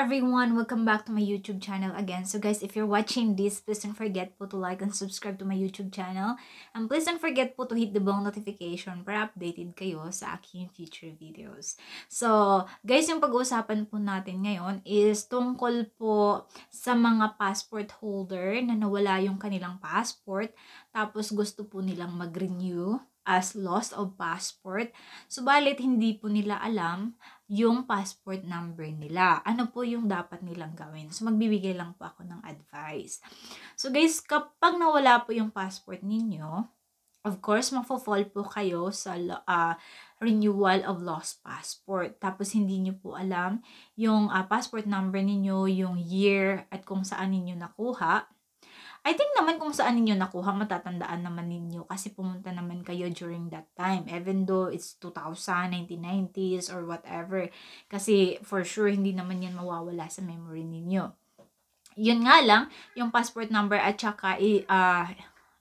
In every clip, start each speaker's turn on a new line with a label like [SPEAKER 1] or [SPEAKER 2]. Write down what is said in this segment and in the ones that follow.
[SPEAKER 1] everyone, welcome back to my YouTube channel again. So guys, if you're watching this, please don't forget po to like and subscribe to my YouTube channel. And please don't forget po to hit the bell notification para updated kayo sa aking future videos. So guys, yung pag-uusapan po natin ngayon is tungkol po sa mga passport holder na nawala yung kanilang passport tapos gusto po nilang mag-renew as loss of passport. Subalit hindi po nila alam yung passport number nila. Ano po yung dapat nilang gawin? So, magbibigay lang po ako ng advice. So, guys, kapag nawala po yung passport ninyo, of course, mafo-fall po kayo sa renewal of lost passport. Tapos, hindi nyo po alam yung passport number ninyo, yung year, at kung saan ninyo nakuha. I think naman kung saan ninyo nakuha, matatandaan naman ninyo kasi pumunta naman kayo during that time. Even though it's 2000, 1990s, or whatever. Kasi for sure, hindi naman yan mawawala sa memory ninyo. Yun nga lang, yung passport number at saka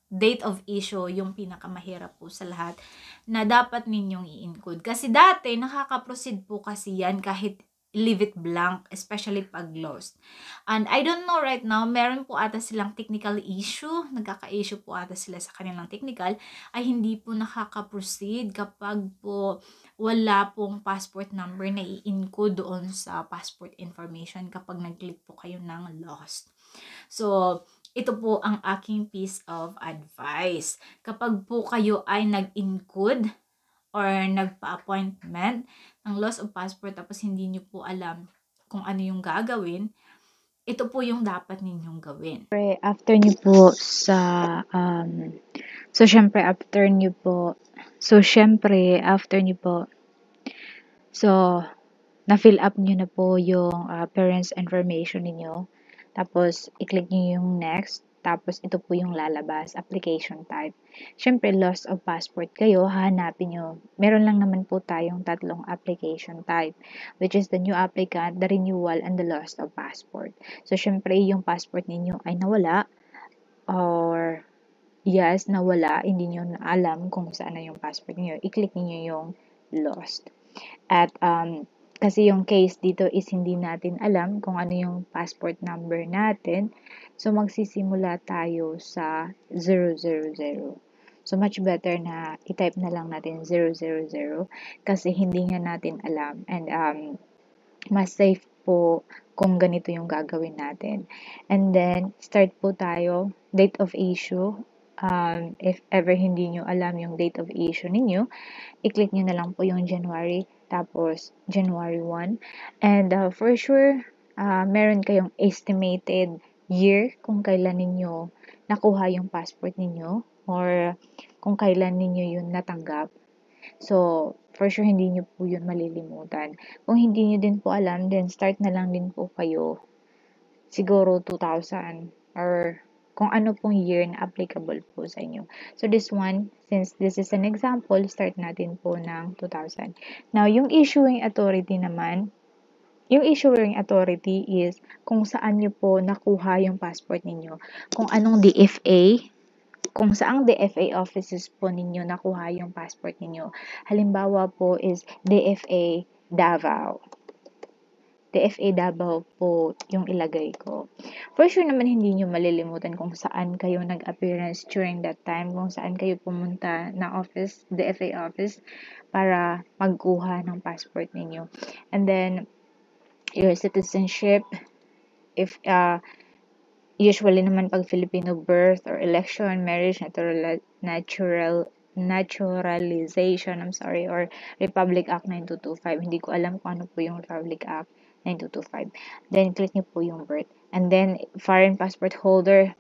[SPEAKER 1] date of issue, yung pinakamahirap po sa lahat na dapat ninyong i-include. Kasi dati, nakaka-proceed po kasi yan kahit leave it blank, especially pag lost. And I don't know right now, meron po ata silang technical issue, nagkaka-issue po ata sila sa kanilang technical, ay hindi po nakaka-proceed kapag po wala pong passport number na i-include doon sa passport information kapag nag-click po kayo ng lost. So, ito po ang aking piece of advice. Kapag po kayo ay nag-include or nagpa-appointment ng loss of passport tapos hindi nyo po alam kung ano yung gagawin, ito po yung dapat ninyong gawin.
[SPEAKER 2] After nyo po sa, syempre after nyo po, na-fill up nyo na po yung parents information ninyo. Tapos, i-click nyo yung next. Tapos, ito po yung lalabas, application type. Syempre, loss of passport kayo, hahanapin nyo. Meron lang naman po tayong tatlong application type, which is the new applicant, the renewal, and the loss of passport. So, syempre, yung passport ninyo ay nawala, or yes, nawala, hindi nyo na alam kung saan na yung passport niyo, i-click niyo yung lost. At kasi yung case dito is hindi natin alam kung ano yung passport number natin. So magsisimula tayo sa 000. So much better na i-type na lang natin 000 kasi hindi nga natin alam, and mas safe po kung ganito yung gagawin natin. And then start po tayo, date of issue. If ever hindi nyo alam yung date of issue ninyo, i-click nyo na lang po yung January, tapos January 1. And for sure, meron kayong estimated year kung kailan ninyo nakuha yung passport ninyo or kung kailan ninyo yun natanggap. So, for sure, hindi nyo po yun malilimutan. Kung hindi nyo din po alam, then start na lang din po kayo. Siguro 2000 or kung ano pong year na applicable po sa inyo. So, this one, since this is an example, start natin po ng 2000. Now, yung issuing authority naman, yung issuing authority is kung saan nyo po nakuha yung passport ninyo. Kung anong DFA, kung saang DFA offices po ninyo nakuha yung passport ninyo. Halimbawa po is DFA Davao. DFA Davao po yung ilagay ko. For sure naman hindi nyo malilimutan kung saan kayo nag-appearance during that time, kung saan kayo pumunta na office, DFA office, para magkuha ng passport ninyo. And then, your citizenship, if usually naman pag Filipino birth or election, marriage, naturalization, or Republic Act 9225. Hindi ko alam kung ano po yung Republic Act 9225. Then, click nyo po yung birth. And then, foreign passport holder,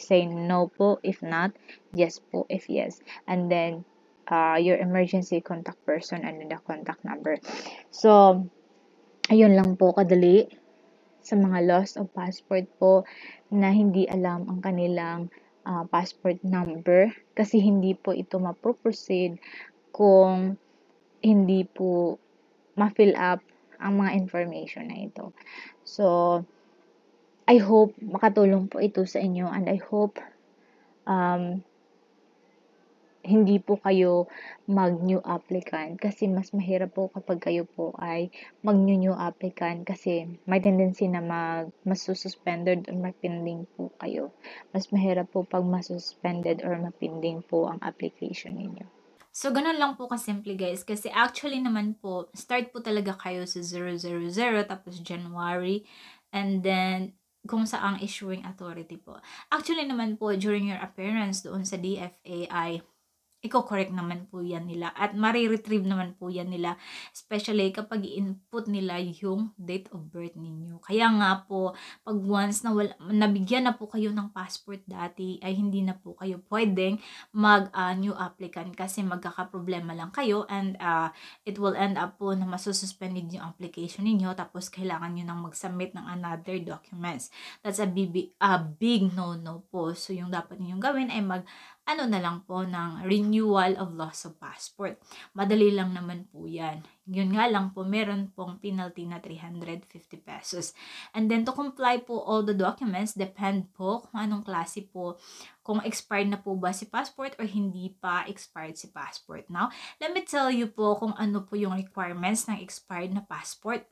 [SPEAKER 2] say no po if not, yes po if yes. And then, your emergency contact person and the contact number. So, ayun lang po kadali sa mga loss of passport po na hindi alam ang kanilang passport number, kasi hindi po ito ma-proceed kung hindi po ma-fill up ang mga information na ito. So, I hope makatulong po ito sa inyo, and I hope hindi po kayo mag-new applicant kasi mas mahirap po kapag kayo po ay mag-new applicant kasi may tendency na masususpended or mapinding po kayo. Mas mahirap po pag masuspended or mapinding po ang application ninyo.
[SPEAKER 1] So, ganun lang po kasimple guys. Kasi actually naman po, start po talaga kayo sa 000, tapos January, and then kung saang issuing authority po. Actually naman po, during your appearance doon sa DFA ay i-correct naman po yan nila at mariretrieve naman po yan nila, especially kapag i-input nila yung date of birth ninyo. Kaya nga po, pag once na nabigyan na po kayo ng passport dati, ay hindi na po kayo pwedeng mag-new applicant kasi magkakaproblema lang kayo and it will end up po na masususpended yung application ninyo tapos kailangan nyo nang mag-submit ng another documents. That's a big no-no po. So, yung dapat ninyong gawin ay na lang po ng renewal of loss of passport. Madali lang naman po yan. Yun nga lang po, meron pong penalty na 350 pesos. And then to comply po all the documents, depend po kung anong klase po, kung expired na po ba si passport or hindi pa expired si passport. Now, let me tell you po kung ano po yung requirements ng expired na passport.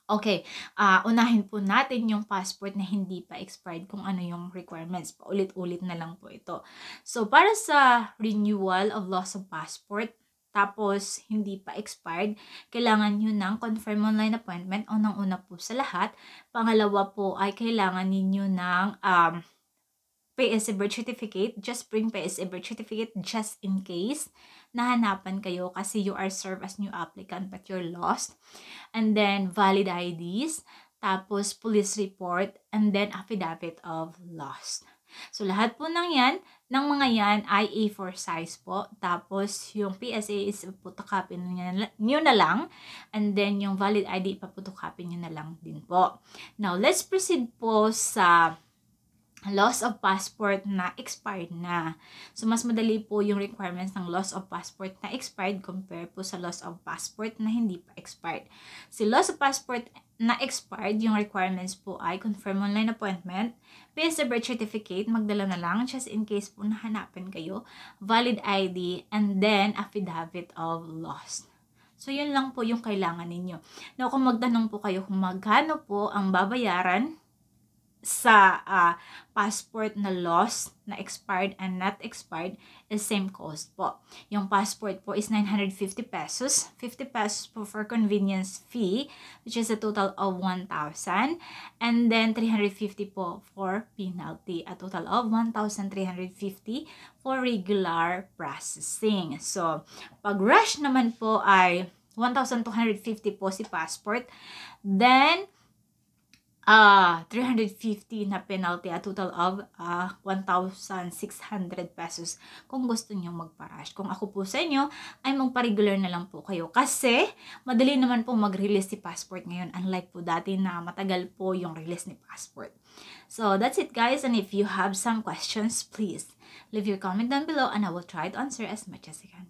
[SPEAKER 1] Okay, unahin po natin yung passport na hindi pa expired kung ano yung requirements. Paulit-ulit na lang po ito. So, para sa renewal of loss of passport, tapos hindi pa expired, kailangan nyo ng confirm online appointment. Unang-una po sa lahat. Pangalawa po ay kailangan ninyo ng PSA birth certificate. Just bring PSA birth certificate just in case nahanapan kayo kasi you are served as new applicant but you're lost. And then valid IDs, tapos police report, and then affidavit of lost. So lahat po ng mga yan ay A4 size po. Tapos yung PSA is photocopy nyo na lang. And then yung valid ID ipapotocopy nyo na lang din po. Now let's proceed po sa loss of passport na expired na. So, mas madali po yung requirements ng loss of passport na expired compare po sa loss of passport na hindi pa expired. Si loss of passport na expired, yung requirements po ay confirm online appointment, PSA birth certificate, magdala na lang just in case po nahanapin kayo, valid ID, and then affidavit of loss. So, yun lang po yung kailangan ninyo. Now, kung magtanong po kayo kung magkano po ang babayaran sa passport na lost, na expired and not expired, is same cost po. Yung passport po is 950 pesos. 50 pesos po for convenience fee, which is a total of 1,000. And then 350 po for penalty, a total of 1,350 for regular processing. So, pag rush naman po ay 1,250 po si passport. Then, 350 na penalty, a total of 1,600 pesos kung gusto niyo magpa-rush. Kung ako po sa inyo, ay magpa-regular na lang po kayo kasi madali naman po mag-release si passport ngayon, unlike po dati na matagal po yung release ni passport. So, that's it guys, and if you have some questions, please leave your comment down below and I will try to answer as much as I can.